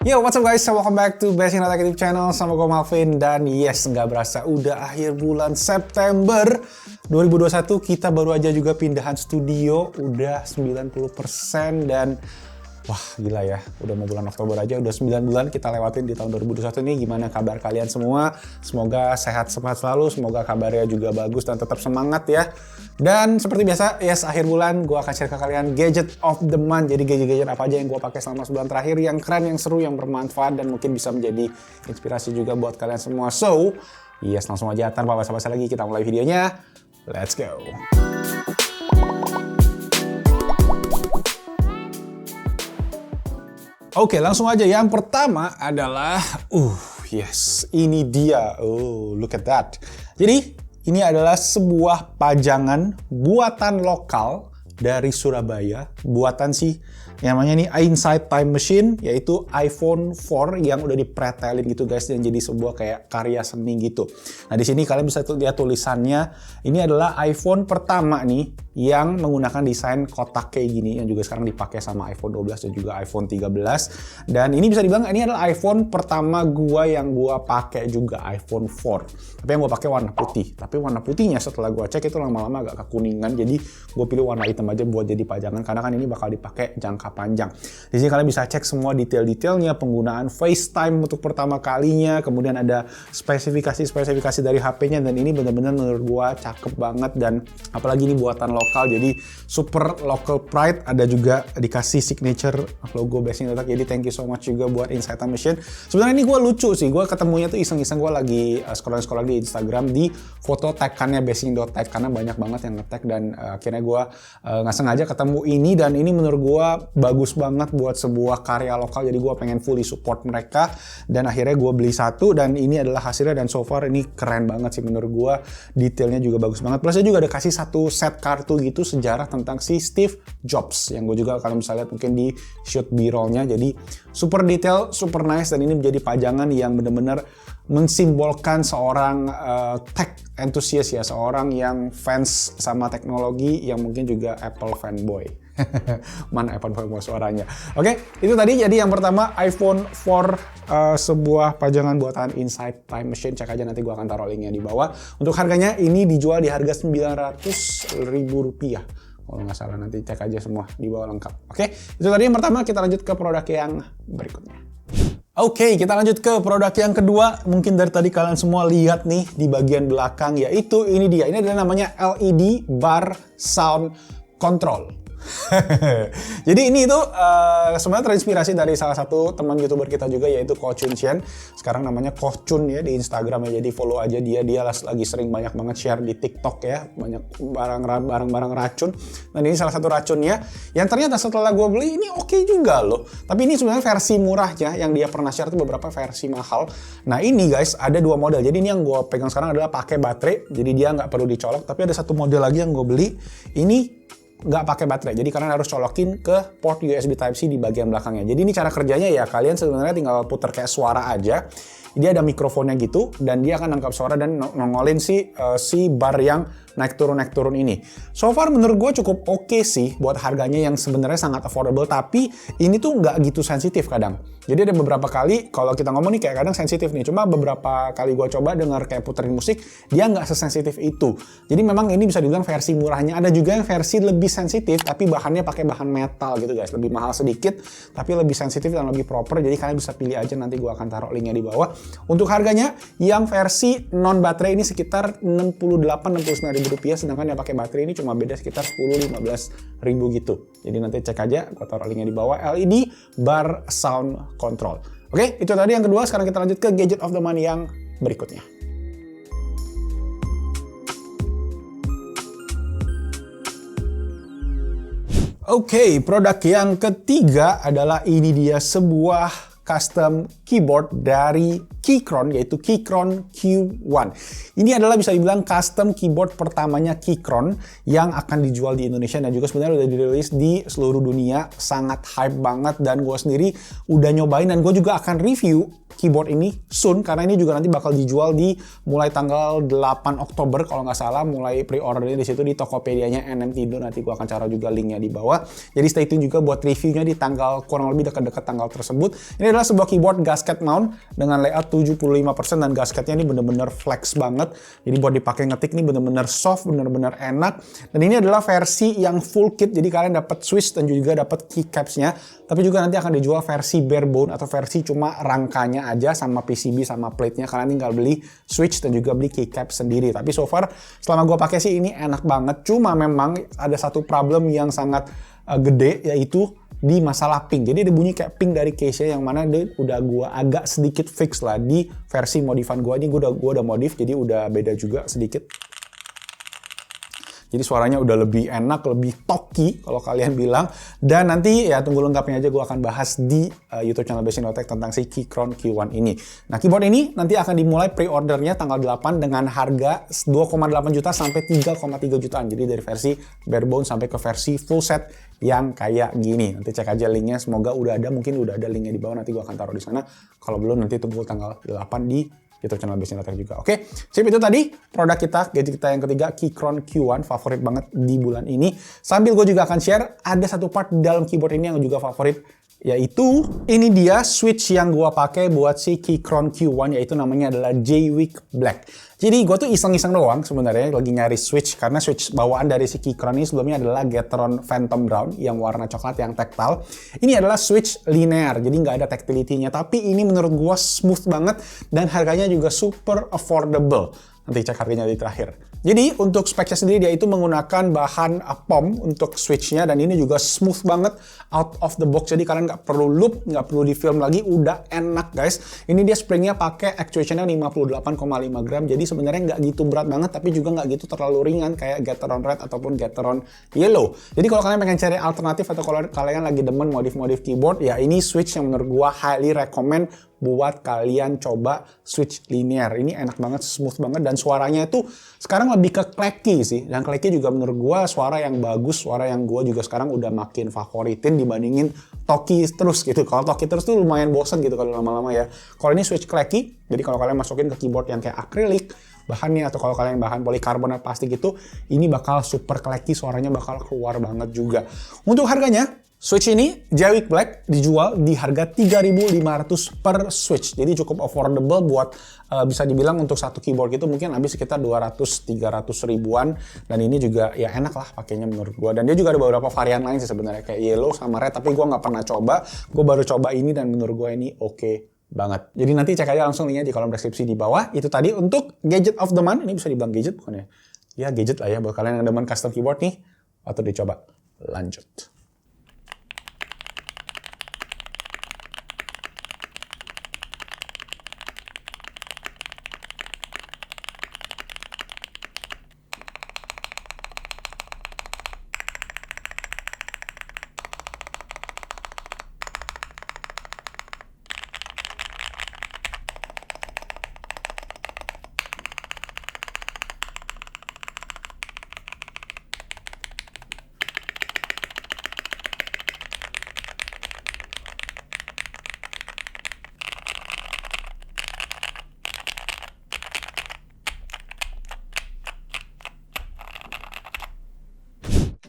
Yo, what's up guys? Welcome back to Best in Tech YouTube channel sama gue Malvin. Dan yes, nggak berasa udah akhir bulan September 2021. Kita baru aja juga pindahan studio, udah 90%. Dan wah gila ya, udah mau bulan Oktober aja, udah 9 bulan kita lewatin di tahun 2021 ini. Gimana kabar kalian semua? Semoga sehat selalu, semoga kabarnya juga bagus dan tetap semangat ya. Dan seperti biasa, yes, akhir bulan gue akan share ke kalian gadget of the month. Jadi gadget-gadget apa aja yang gue pakai selama sebulan terakhir, yang keren, yang seru, yang bermanfaat, dan mungkin bisa menjadi inspirasi juga buat kalian semua. So, yes, langsung aja tanpa basa-basi lagi kita mulai videonya. Let's go! Oke, langsung aja. Yang pertama adalah, yes, ini dia. Oh, look at that. Jadi, ini adalah sebuah pajangan buatan lokal dari Surabaya. Buatan sih, yang namanya nih Insight Time Machine, yaitu iPhone 4 yang udah dipretelin gitu guys, dan jadi sebuah kayak karya seni gitu. Nah, di sini kalian bisa lihat tulisannya. Ini adalah iPhone pertama nih yang menggunakan desain kotak kayak gini, yang juga sekarang dipakai sama iPhone 12 dan juga iPhone 13. Dan ini bisa dibilang ini adalah iPhone pertama gua yang gua pakai juga, iPhone 4. Tapi yang gua pakai warna putih. Tapi warna putihnya setelah gua cek itu lama-lama agak kekuningan, jadi gua pilih warna hitam aja buat jadi pajangan, karena kan ini bakal dipakai jangka panjang. Di sini kalian bisa cek semua detail-detailnya, penggunaan FaceTime untuk pertama kalinya, kemudian ada spesifikasi dari HP-nya, dan ini benar-benar menurut gua cakep banget. Dan apalagi ini buatan lokal, jadi super local pride. Ada juga dikasih signature logo Best in Tech, jadi thank you so much juga buat Insight Time Machine. Sebenarnya ini gue lucu sih, gue ketemunya tuh iseng-iseng, gue lagi scroll di Instagram, di foto tag-kannya Best in Tech, karena banyak banget yang nge-tag, dan akhirnya gue nggak sengaja ketemu ini, dan ini menurut gue bagus banget buat sebuah karya lokal, jadi gue pengen fully support mereka, dan akhirnya gue beli satu, dan ini adalah hasilnya, dan so far ini keren banget sih menurut gue, detailnya juga bagus banget. Plusnya juga ada kasih satu set kartu gitu sejarah tentang si Steve Jobs, yang gue juga kalian bisa lihat mungkin di shoot B-roll-nya. Jadi super detail, super nice, dan ini menjadi pajangan yang benar-benar mensimbolkan seorang tech enthusiast ya, seorang yang fans sama teknologi, yang mungkin juga Apple fanboy. Mana Apple fanboy suaranya. Oke, itu tadi jadi yang pertama iPhone 4, sebuah pajangan buatan Insight Time Machine. Cek aja, nanti gue akan taruh linknya di bawah. Untuk harganya ini dijual di harga Rp900.000. Kalau nggak salah, nanti cek aja semua di bawah lengkap. Oke, itu tadi yang pertama. Kita lanjut ke produk yang berikutnya. Oke, kita lanjut ke produk yang kedua. Mungkin dari tadi kalian semua lihat nih di bagian belakang, yaitu ini dia. Ini adalah namanya LED Bar Sound Control. Jadi ini itu sebenarnya terinspirasi dari salah satu teman YouTuber kita juga, yaitu Ko Chun Sian. Sekarang namanya Ko Chun ya di Instagram ya, jadi follow aja dia. Dia lagi sering banyak banget share di TikTok ya, banyak barang-barang racun. Dan ini salah satu racunnya yang ternyata setelah gue beli ini oke juga loh. Tapi ini sebenarnya versi murahnya, yang dia pernah share itu beberapa versi mahal. Nah ini guys, ada dua model. Jadi ini yang gue pegang sekarang adalah pakai baterai, jadi dia nggak perlu dicolok. Tapi ada satu model lagi yang gue beli, ini nggak pakai baterai, jadi kalian harus colokin ke port USB Type-C di bagian belakangnya. Jadi ini cara kerjanya ya, kalian sebenarnya tinggal putar kayak suara aja. Dia ada mikrofonnya gitu, dan dia akan nangkap suara dan nongolin si bar yang naik turun ini. So far menurut gue cukup oke sih buat harganya yang sebenarnya sangat affordable, tapi ini tuh nggak gitu sensitif kadang. Jadi ada beberapa kali kalau kita ngomong nih kayak kadang sensitif nih, cuma beberapa kali gue coba dengar kayak puterin musik, dia nggak sesensitif itu. Jadi memang ini bisa dibilang versi murahnya. Ada juga yang versi lebih sensitif, tapi bahannya pakai bahan metal gitu guys, lebih mahal sedikit, tapi lebih sensitif dan lebih proper. Jadi kalian bisa pilih aja, nanti gue akan taruh linknya di bawah. Untuk harganya, yang versi non baterai ini sekitar Rp68.000-Rp69.000, sedangkan yang pakai baterai ini cuma beda sekitar Rp10.000-Rp15.000 gitu. Jadi nanti cek aja, gue taruh linknya di bawah. LED Bar Sound Control. Oke, itu tadi yang kedua. Sekarang kita lanjut ke gadget of the month yang berikutnya. Oke, produk yang ketiga adalah ini dia, sebuah custom keyboard dari Keychron, yaitu Keychron Q1. Ini adalah bisa dibilang custom keyboard pertamanya Keychron yang akan dijual di Indonesia dan juga sebenarnya udah dirilis di seluruh dunia. Sangat hype banget dan gue sendiri udah nyobain dan gue juga akan review keyboard ini soon karena ini juga nanti bakal dijual di mulai tanggal 8 Oktober kalau nggak salah, mulai pre-ordernya di situ di Tokopedia-nya NMTindo. Nanti gue akan taruh juga linknya di bawah. Jadi stay tune juga buat reviewnya di tanggal kurang lebih dekat-dekat tanggal tersebut. Ini adalah sebuah keyboard gasket mount dengan layout 75% dan gasketnya ini bener-bener flex banget. Jadi buat dipakai ngetik ini bener-bener soft, bener-bener enak. Dan ini adalah versi yang full kit, jadi kalian dapat switch dan juga dapat keycaps-nya. Tapi juga nanti akan dijual versi bare bone atau versi cuma rangkanya aja sama PCB sama plate-nya. Kalian tinggal beli switch dan juga beli keycap sendiri. Tapi so far selama gue pakai sih ini enak banget. Cuma memang ada satu problem yang sangat gede, yaitu di masalah ping. Jadi ada bunyi kayak ping dari case-nya yang mana dia udah gue agak sedikit fix lah di versi modifan gue. Ini gue udah modif jadi udah beda juga sedikit. Jadi suaranya udah lebih enak, lebih talky kalau kalian bilang. Dan nanti ya tunggu lengkapnya aja, gue akan bahas di YouTube channel Basic Tech tentang si Keychron Q1 ini. Nah, keyboard ini nanti akan dimulai pre-ordernya tanggal 8 dengan harga 2,8 juta sampai 3,3 jutaan. Jadi dari versi bare bone sampai ke versi full set yang kayak gini. Nanti cek aja linknya, semoga udah ada, mungkin udah ada linknya di bawah, nanti gue akan taruh di sana. Kalau belum nanti tunggu tanggal 8 di YouTube channel Basic Tech juga. Oke, sip, itu tadi produk kita, gadget kita yang ketiga, Keychron Q1, favorit banget di bulan ini. Sambil gue juga akan share, ada satu part di dalam keyboard ini yang juga favorit, yaitu ini dia switch yang gue pakai buat si Keychron Q1, yaitu namanya adalah Jwick Black. Jadi gue tuh iseng-iseng doang sebenarnya lagi nyari switch, karena switch bawaan dari si Keychron ini sebelumnya adalah Gateron Phantom Brown yang warna coklat yang tactile. Ini adalah switch linear, jadi nggak ada tactility-nya, tapi ini menurut gue smooth banget dan harganya juga super affordable. Nanti cek harganya di terakhir. Jadi untuk speknya sendiri dia itu menggunakan bahan POM untuk switchnya dan ini juga smooth banget out of the box. Jadi kalian nggak perlu loop, nggak perlu di film lagi, udah enak guys. Ini dia springnya pakai actuationnya 58,5 gram. Jadi sebenarnya nggak gitu berat banget tapi juga nggak gitu terlalu ringan kayak Gateron Red ataupun Gateron Yellow. Jadi kalau kalian pengen cari alternatif atau kalau kalian lagi demen modif-modif keyboard, ya ini switch yang menurut gua highly recommend buat kalian coba switch linear. Ini enak banget, smooth banget, dan suaranya itu sekarang lebih ke clacky sih. Dan clacky juga menurut gua suara yang bagus, suara yang gua juga sekarang udah makin favoritin dibandingin talky terus gitu. Kalau talky terus tuh lumayan bosen gitu kalau lama-lama ya. Kalau ini switch clacky, jadi kalau kalian masukin ke keyboard yang kayak akrilik bahannya atau kalau kalian bahan polikarbonat plastik gitu, ini bakal super clacky, suaranya bakal keluar banget juga. Untuk harganya, switch ini Jwick Black dijual di harga 3.500 per switch. Jadi cukup affordable buat bisa dibilang untuk satu keyboard itu mungkin habis sekitar 200-300 ribuan. Dan ini juga ya enak lah pakainya menurut gua. Dan dia juga ada beberapa varian lain sih sebenarnya kayak yellow sama red, tapi gua nggak pernah coba. Gua baru coba ini dan menurut gua ini oke banget. Jadi nanti cek aja langsung linknya di kolom deskripsi di bawah. Itu tadi untuk gadget of the month. Ini bisa dibilang gadget bukan ya? Ya gadget lah ya buat kalian yang demen custom keyboard nih. Atau dicoba. Lanjut.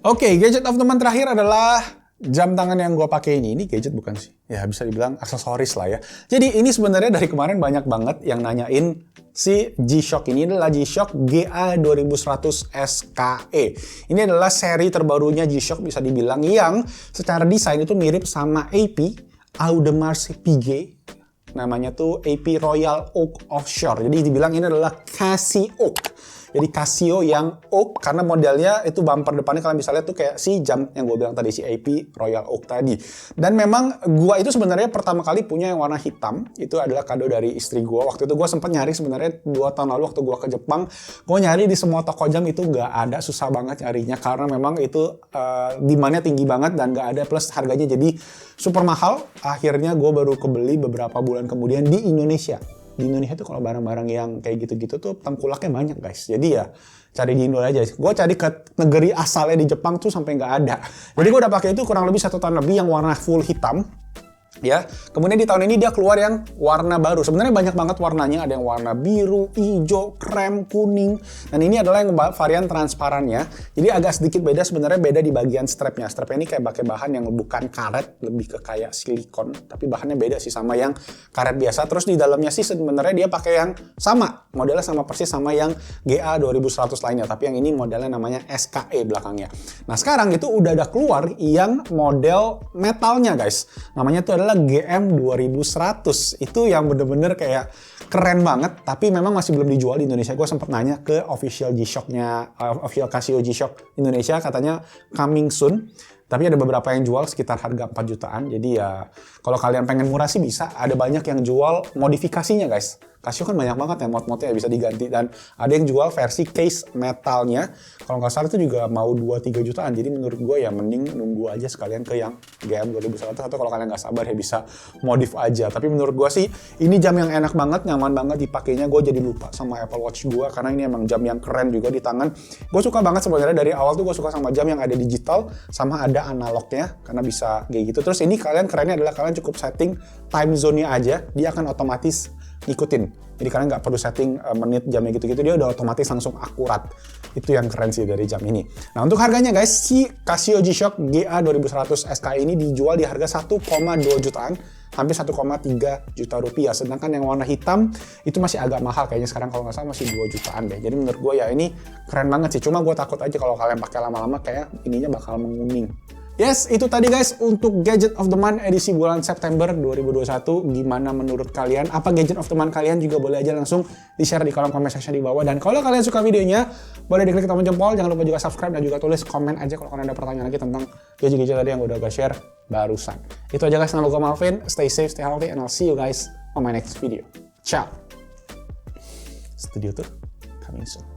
Oke, gadget of the month terakhir adalah jam tangan yang gue pakai ini. Ini gadget bukan sih? Ya bisa dibilang aksesoris lah ya. Jadi ini sebenarnya dari kemarin banyak banget yang nanyain si G-Shock ini. Adalah G-Shock GA2100 SKE. Ini adalah seri terbarunya G-Shock bisa dibilang yang secara desain itu mirip sama AP Audemars Piguet. Namanya tuh AP Royal Oak Offshore. Jadi dibilang ini adalah Casio Oak. Jadi Casio yang oak karena modelnya itu bumper depannya kalian bisa lihat tuh kayak si jam yang gue bilang tadi, si AP Royal Oak tadi. Dan memang gue itu sebenarnya pertama kali punya yang warna hitam. Itu adalah kado dari istri gue. Waktu itu gue sempat nyari sebenarnya 2 tahun lalu waktu gue ke Jepang. Gue nyari di semua toko jam itu nggak ada, susah banget nyarinya karena memang itu demand-nya tinggi banget dan nggak ada, plus harganya jadi super mahal. Akhirnya gue baru kebeli beberapa bulan kemudian di Indonesia. di Indonesia tuh kalau barang-barang yang kayak gitu-gitu tuh tengkulaknya banyak guys. Jadi ya cari di Indo aja. Gue cari ke negeri asalnya di Jepang tuh sampai nggak ada. Jadi gue udah pakai itu kurang lebih 1 tahun lebih yang warna full hitam. Ya, kemudian di tahun ini dia keluar yang warna baru. Sebenarnya banyak banget warnanya, ada yang warna biru, hijau, krem, kuning. Dan ini adalah yang varian transparannya. Jadi agak sedikit beda, sebenarnya beda di bagian strapnya. Strapnya ini kayak pakai bahan yang bukan karet, lebih ke kayak silikon. Tapi bahannya beda sih sama yang karet biasa. Terus di dalamnya sih sebenarnya dia pakai yang sama. Modelnya sama persis sama yang GA 2100 lainnya. Tapi yang ini modelnya namanya SKE belakangnya. Nah sekarang itu udah ada keluar yang model metalnya guys. Namanya tuh adalah GM 2100. Itu yang bener-bener kayak keren banget, tapi memang masih belum dijual di Indonesia. Gue sempat nanya ke official G-Shock-nya, official Casio G-Shock Indonesia, katanya coming soon. Tapi ada beberapa yang jual sekitar harga 4 jutaan. Jadi ya kalau kalian pengen murah sih bisa. Ada banyak yang jual modifikasinya guys. Casio kan banyak banget ya mod-modnya bisa diganti. Dan ada yang jual versi case metalnya. Kalau nggak salah itu juga mau 2-3 jutaan. Jadi menurut gue ya mending nunggu aja sekalian ke yang GM 2100. Atau kalau kalian nggak sabar ya bisa modif aja. Tapi menurut gue sih ini jam yang enak banget, nyaman banget dipakainya. Gue jadi lupa sama Apple Watch gue. Karena ini emang jam yang keren juga di tangan. Gue suka banget sebenarnya dari awal tuh gue suka sama jam yang ada digital. Sama ada analognya. Karena bisa kayak gitu. Terus ini kalian kerennya adalah kalian cukup setting time zone-nya aja. Dia akan otomatis ngikutin. Jadi kalian nggak perlu setting menit jamnya gitu-gitu, dia udah otomatis langsung akurat. Itu yang keren sih dari jam ini. Nah untuk harganya guys, si Casio G-Shock GA 2100 SKE ini dijual di harga 1,2 jutaan, hampir 1,3 juta rupiah. Sedangkan yang warna hitam itu masih agak mahal kayaknya sekarang, kalau nggak salah masih 2 jutaan deh. Jadi menurut gue ya ini keren banget sih. Cuma gue takut aja kalau kalian pakai lama-lama kayak ininya bakal menguning. Yes, itu tadi guys untuk Gadget of the Month edisi bulan September 2021. Gimana menurut kalian? Apa Gadget of the Month kalian? Juga boleh aja langsung di-share di kolom comment section di bawah. Dan kalau kalian suka videonya, boleh diklik tombol jempol. Jangan lupa juga subscribe dan juga tulis komen aja kalau kalian ada pertanyaan lagi tentang gadget-gadget tadi yang udah gue share barusan. Itu aja guys, nama gue Malvin. Stay safe, stay healthy, and I'll see you guys on my next video. Ciao! Studio tour coming soon.